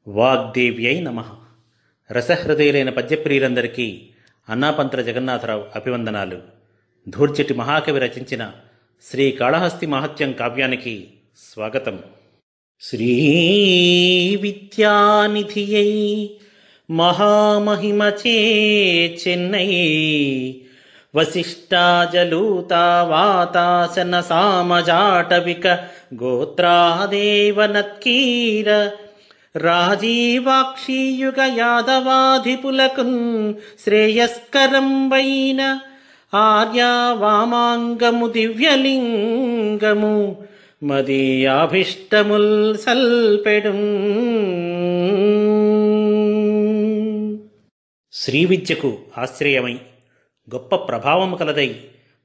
వాగ్దేవ్యై నమః. రసహృదయులైన పద్యప్రియులందరికీ అన్నాపంత్ర జగన్నాథరావు అభివందనాలు. ధూర్జటి మహాకవి రచించిన శ్రీ కాళహస్తి మహత్యం కావ్యానికి స్వాగతం. శ్రీ విద్యానిధియై మహామహిమచే చెన్నై వశిష్టాజలూతావాతాసన సామజాటవిక గోత్రాదేవనత్కీర రాజీవాక్షీయుగ యాదవాధిపులకున్ శ్రేయస్కరం వైన ఆర్యా వామాంగము దివ్యలింగము మదీయాభిష్టముల్ సల్పెడుం. శ్రీ విద్యకు ఆశ్రయమై గొప్ప ప్రభావము కలదై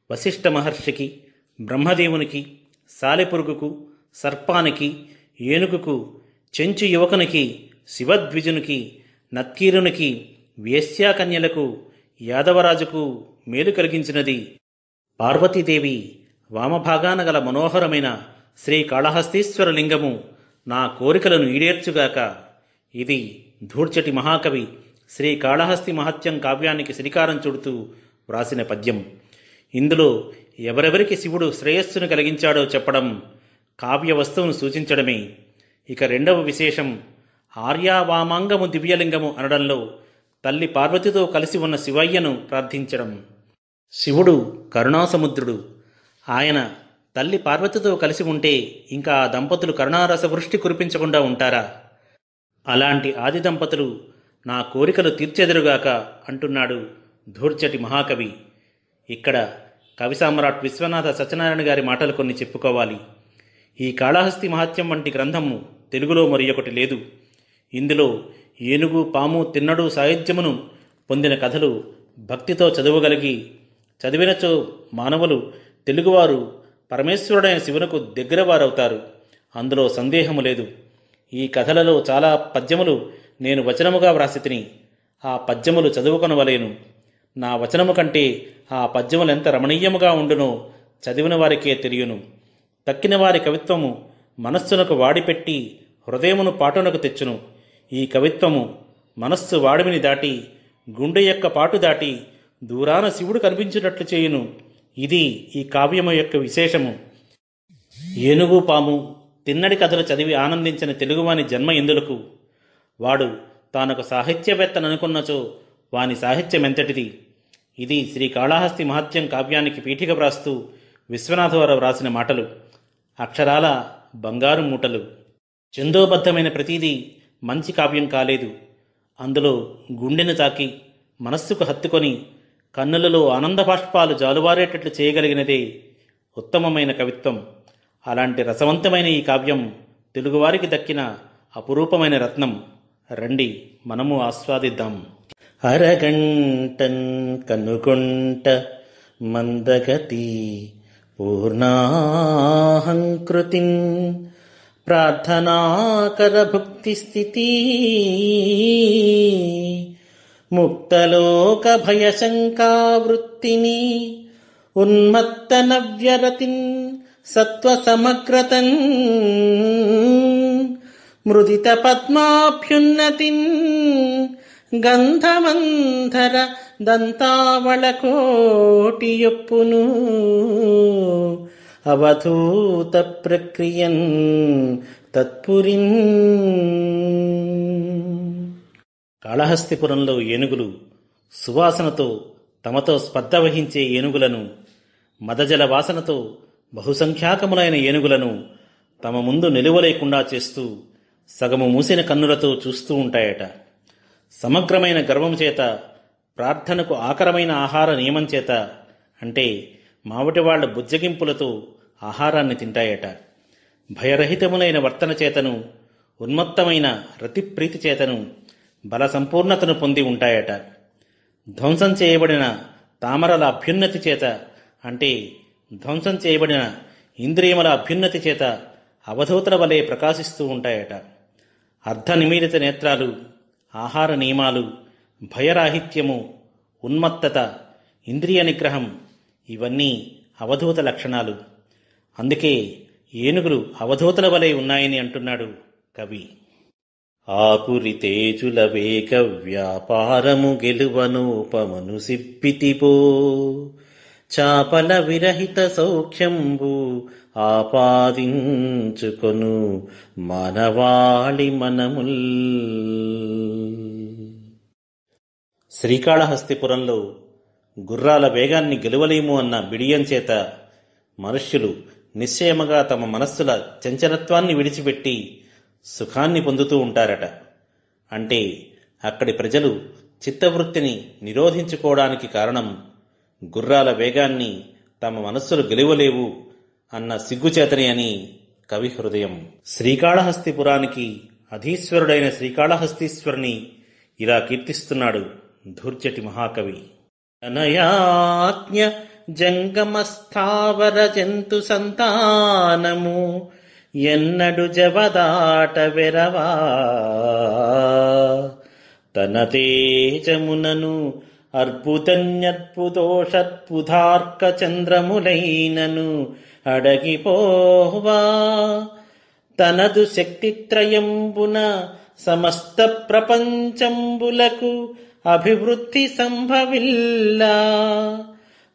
వశిష్ఠ మహర్షికి, బ్రహ్మదేవునికి, సాలెపురుగుకు, సర్పానికి, ఏనుగుకు, చెంచు యువకునికి, శివద్విజునికి, నత్కీరునికి, వేశ్యాకన్యలకు, యాదవరాజుకు మేలు కలిగించినది పార్వతీదేవి వామభాగాన గల మనోహరమైన శ్రీ కాళహస్తీశ్వర లింగము నా కోరికలను ఈడేర్చుగాక. ఇది ధూర్జటి మహాకవి శ్రీ కాళహస్తి మహత్యం కావ్యానికి శ్రీకారం చుడుతూ వ్రాసిన పద్యం. ఇందులో ఎవరెవరికి శివుడు శ్రేయస్సును కలిగించాడో చెప్పడం, కావ్య వస్తువును సూచించడమే. ఇక రెండవ విశేషం ఆర్యావామాంగము దివ్యలింగము అనడంలో తల్లి పార్వతితో కలిసి ఉన్న శివయ్యను ప్రార్థించడం. శివుడు కరుణాసముద్రుడు. ఆయన తల్లి పార్వతితో కలిసి ఉంటే ఇంకా ఆ దంపతులు కరుణారస వృష్టి కురిపించకుండా ఉంటారా? అలాంటి ఆది దంపతులు నా కోరికలు తీర్చెదరుగాక అంటున్నాడు ధూర్జటి మహాకవి. ఇక్కడ కవి సామ్రాట్ విశ్వనాథ సత్యనారాయణ గారి మాటలు కొన్ని చెప్పుకోవాలి. ఈ కాళహస్తి మహత్యం వంటి గ్రంథము తెలుగులో మరియొకటి లేదు. ఇందులో ఏనుగు, పాము, తిన్నడు సాహిత్యమును పొందిన కథలు భక్తితో చదవగలిగి చదివినచో మానవులు, తెలుగువారు పరమేశ్వరుడైన శివునకు దగ్గరవారవుతారు. అందులో సందేహము లేదు. ఈ కథలలో చాలా పద్యములు నేను వచనముగా వ్రాసితిని. ఆ పద్యములు చదువుకొనవలేను. నా వచనము కంటే ఆ పద్యములు ఎంత రమణీయముగా ఉండునో చదివిన వారికే తెలియను. తక్కిన వారి కవిత్వము మనస్సునకు వాడిపెట్టి హృదయమును పాటునకు తెచ్చును. ఈ కవిత్వము మనస్సు వాడిమిని దాటి, గుండె యొక్క పాటు దాటి దూరాన శివుడు కనిపించినట్లు చేయును. ఇది ఈ కావ్యము యొక్క విశేషము. ఏనుగు, పాము, తిన్నడి కథలు చదివి ఆనందించిన తెలుగువాని జన్మ ఎందులకు? వాడు తానొక సాహిత్యవేత్తననుకున్నచో వాని సాహిత్యం ఎంతటిది? ఇది శ్రీ కాళహస్తి మహత్యం కావ్యానికి పీఠిక వ్రాస్తూ విశ్వనాథరావు వ్రాసిన మాటలు. అక్షరాల బంగారు మూటలు. ఛందోబద్ధమైన ప్రతీదీ మంచి కావ్యం కాలేదు. అందులో గుండెను తాకి మనస్సుకు హత్తుకొని కన్నులలో ఆనంద బాష్పాలు జాలువారేటట్లు చేయగలిగినదే ఉత్తమమైన కవిత్వం. అలాంటి రసవంతమైన ఈ కావ్యం తెలుగువారికి దక్కిన అపురూపమైన రత్నం. రండి మనము ఆస్వాదిద్దాం. అరగంటన్ కనుగొంట మందగతి పూర్ణాహంకృతిన్ ప్రార్థనాకర భుక్తి స్థితి ముక్తలోక భయశంకావృత్తిని ఉన్మత్త నవ్యరతిన్ సత్వసమగ్రతన్ మృదిత పద్మాభ్యున్నతిన్ గంధమంధర దంతావళ కోటియొప్పును అవధూత ప్రక్రియన్ తత్పురిన్. కాళహస్తిపురంలో ఏనుగులు సువాసనతో తమతో స్పర్ధ వహించే ఏనుగులను, మదజల వాసనతో బహుసంఖ్యాకములైన ఏనుగులను తమ ముందు నిలువలేకుండా చేస్తూ సగము మూసిన కన్నులతో చూస్తూ ఉంటాయట. సమగ్రమైన గర్వం చేత, ప్రార్థనకు ఆకరమైన ఆహార నియమం చేత, అంటే మావటివాళ్ల బుజ్జగింపులతో ఆహారాన్ని తింటాయట. భయరహితములైన వర్తన చేతను, ఉన్మత్తమైన రతిప్రీతి చేతను బల సంపూర్ణతను పొంది ఉంటాయట. ధ్వంసం చేయబడిన తామరల అభ్యున్నతి చేత, అంటే ధ్వంసం చేయబడిన ఇంద్రియముల అభ్యున్నతి చేత అవధూతల వలె ప్రకాశిస్తూ ఉంటాయట. అర్ధనిమీలిత నేత్రాలు, ఆహార నియమాలు, భయరాహిత్యము, ఉన్మత్తత, ఇంద్రియ నిగ్రహం ఇవన్నీ అవధూత లక్షణాలు. అందుకే ఏనుగులు అవధూతల వలె ఉన్నాయని అంటున్నాడు కవి. ఆపురి తేజుల వేగ వ్యాపారము గెలువనోపమను సిప్పితిపో చాపల విరహిత సౌఖ్యంబు ఆపాదించుకొను మానవాళి మనముల్. శ్రీకాళహస్తిపురంలో గుర్రాల వేగాన్ని గెలువలేము అన్న బిడియం చేత మనుష్యులు నిశ్చయముగా తమ మనస్సుల చంచలత్వాన్ని విడిచిపెట్టి సుఖాన్ని పొందుతూ ఉంటారట. అంటే అక్కడి ప్రజలు చిత్తవృత్తిని నిరోధించుకోవడానికి కారణం గుర్రాల వేగాన్ని తమ మనస్సులు గెలువలేవు అన్న సిగ్గుచేతని అని కవి హృదయం. శ్రీకాళహస్తిపురానికి అధీశ్వరుడైన శ్రీకాళహస్తీశ్వరుని ఇలా కీర్తిస్తున్నాడు ధూర్జటి మహాకవి. అనయాజ్ఞ జంగమస్థావర జంతు సంతానము ఎన్నడు జవదాట వెరవా తన తేజమునను అర్బుదన్యర్బుదోషత్బుధార్క చంద్రములైనను అడగిపోవా తనదు శక్తిత్రయంబున సమస్త ప్రపంచంబులకు అభివృద్ధి సంభవిల్లా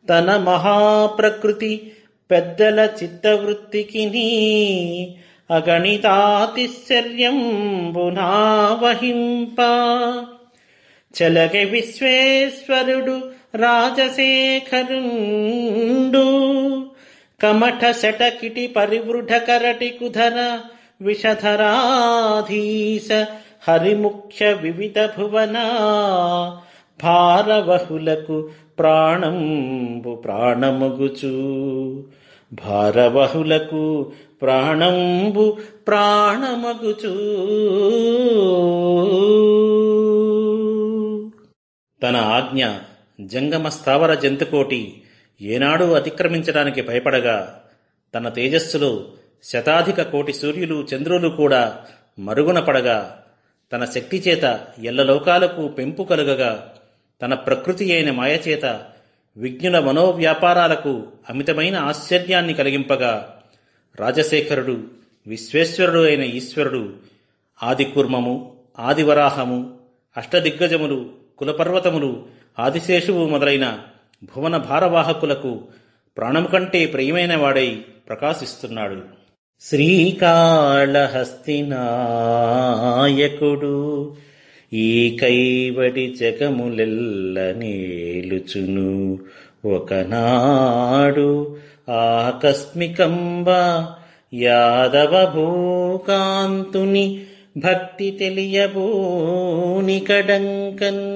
తన మహాప్రకృతి పెద్దల చిత్తవృత్తికి అగణితాతిశర్యంబునావహింప చలగె విశ్వేశ్వరుడు రాజశేఖరుండు కమఠ శటకిటి పరివృఢ కరటి కుధర విషధరాధీశ హరిముఖ్య వివిధ భువన భారవహులకు ప్రాణంబు ప్రాణమగుచు భారవహులకు ప్రాణంబు ప్రాణమగుచు. తన ఆజ్ఞ జంగమ స్థావర జంతుకోటి ఏనాడూ అతిక్రమించడానికి భయపడగా తన తేజస్సులో శతాధిక కోటి సూర్యులు చంద్రులు కూడా మరుగున పడగా తన శక్తి చేత ఎల్లలోకాలకు పెంపు కలుగగా తన ప్రకృతి అయిన మాయచేత విజ్ఞుల మనోవ్యాపారాలకు అమితమైన ఆశ్చర్యాన్ని కలిగింపగా రాజశేఖరుడు విశ్వేశ్వరుడు అయిన ఈశ్వరుడు ఆదికూర్మము ఆదివరాహము అష్టదిగ్గజములు కులపర్వతములు ఆదిశేషువు మొదలైన భువన భారవాహకులకు ప్రాణము కంటే ప్రియమైన వాడై ప్రకాశిస్తున్నాడు. శ్రీకాళహస్తినాయకుడు ఈ కైవడి జగములెల్ల నేలుచును ఒకనాడు ఆకస్మికంబ యాదవ భూకాంతుని భక్తి తెలియబోని కడంకన్.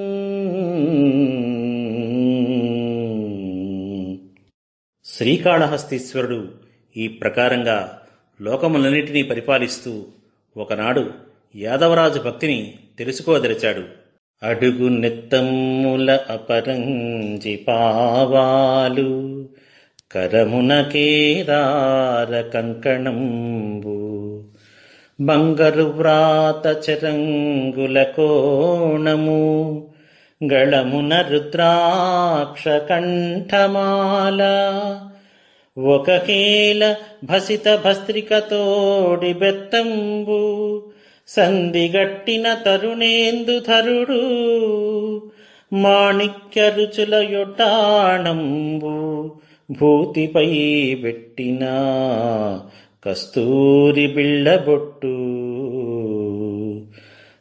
శ్రీకాళహస్తీశ్వరుడు ఈ ప్రకారంగా లోకములన్నిటినీ పరిపాలిస్తూ ఒకనాడు యాదవరాజు భక్తిని తెలుసుకోదలిచాడు. అడుగు నెత్తమ్ముల అపరంజి పావాలు కరమున కేదార కంకణంబు బంగరు వ్రాత చరంగుల కోణము గళమున రుద్రాక్ష కంఠమాల ఒక కేల భసిత భస్త్రికతోడి బెత్తంబు సంధిగట్టిన తరుణేందు ధరుడు మాణిక్య రుచుల యొటాణంబు భూతిపై పెట్టిన కస్తూరి బిళ్ళబొట్టు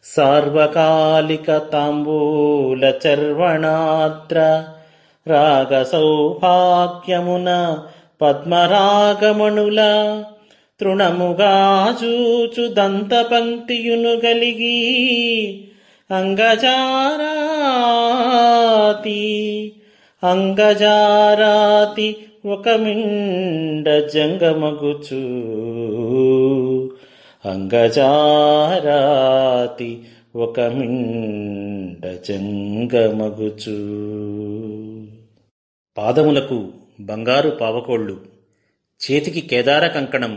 సార్వకాలిక తాంబూల చర్వణాత్ర రాగ సౌభాగ్యమున పద్మరాగమణుల తృణముగా చూచు దంతపంక్తియును గలిగి అంగజారాతి ఒక మిండ జంగమగుచు అంగజారాతి ఒక మిండ జంగమగుచు. పాదములకు బంగారు పావకోళ్ళు, చేతికి కేదార కంకణం,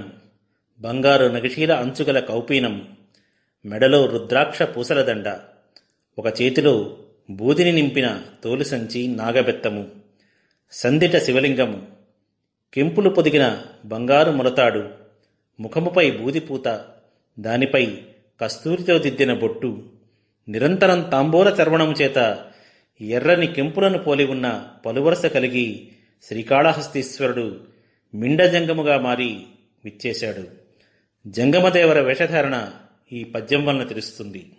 బంగారు నగిశీల అంచుగల కౌపీనం, మెడలో రుద్రాక్ష పూసలదండ, ఒక చేతిలో బూదిని నింపిన తోలు సంచి నాగబెత్తము, సందిట శివలింగము, కెంపులు పొదిగిన బంగారు మొలతాడు, ముఖముపై బూదిపూత, దానిపై కస్తూరితో దిద్దిన బొట్టు, నిరంతరం తాంబూల చర్వణము చేత ఎర్రని కెంపులను పోలి ఉన్న పలువరస కలిగి శ్రీకాళహస్తీశ్వరుడు మిండజంగముగా మారి విచ్చేశాడు. జంగమదేవర వేషధారణ ఈ పద్యం వలన తెలుస్తుంది.